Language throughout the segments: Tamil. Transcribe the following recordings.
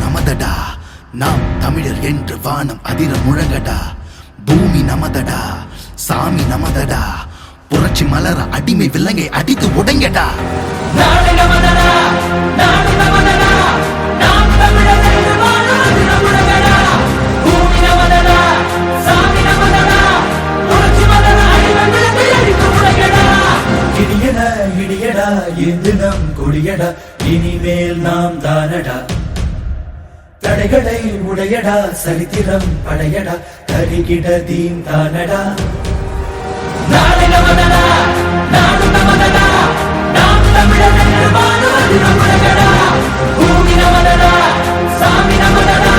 நமதடா, நாம் தமிழர் என்று வானம் அதிர முழங்கடா. பூமி நமதடா, சாமி நமதடா, புரட்சி மலர அடிமை விலங்கை அடித்து உடைங்கடா. நாடு நமதடா, நாடு நமதடா, நாம் தமிழர் என்று வானம் அதிர முழங்கடா. பூமி நமதடா, சாமி நமதடா, புரட்சி மலர அடிமை விலங்கை அடித்து உடைங்கடா. இடியடா இடியடா இது நம் கொடியடா, இனிமேல் நாம் தானடா. தடைகளை உடையடா, சரித்திரம் படையடா, தரிகிட தீம் தானடா. நாடு நமதடா, நாடு நமதடா, நாம் தமிழர் என்று வானம் அதிர முழங்கடா. பூமி நமதடா, சாமி நமதடா,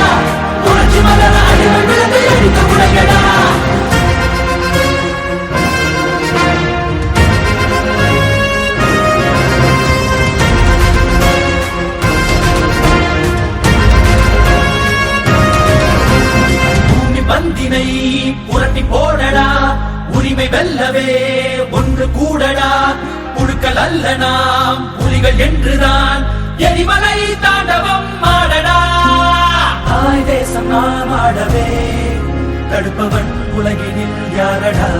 புரட்சி மலர அடிமை விலங்கை அடித்து உடைங்கடா. பந்தினை புரட்டி போடடா, உரிமை வெல்லவே ஒன்று கூடடா. புழுக்கள் அல்ல நாம் புலிகள் என்றுதான் எரிமலை தாண்டவம் ஆடடா. தாய் தேசம் நாம் ஆடவே தடுப்பவன் உலகினில் யாரடா.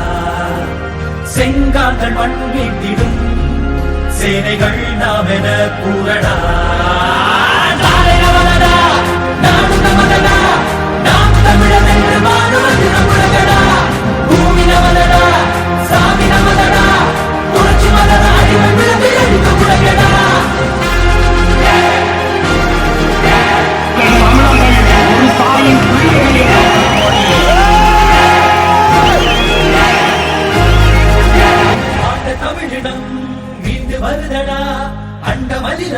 செங்காந்தள் மண் வீட்டிடும் சேனைகள் நாம் என கூறடா. நாடு நமதடா, நாடு நமதடா, நாம் தமிழர் என்று வானம் அதிர முழங்கடா. பூமி நமதடா, சாமி நமதடா, புரட்சி மலர அடிமை விலங்கை அடித்து உடைங்கடா. ஆண்ட தமிழிடம் மீண்டு வருதடா, அண்ட மலிர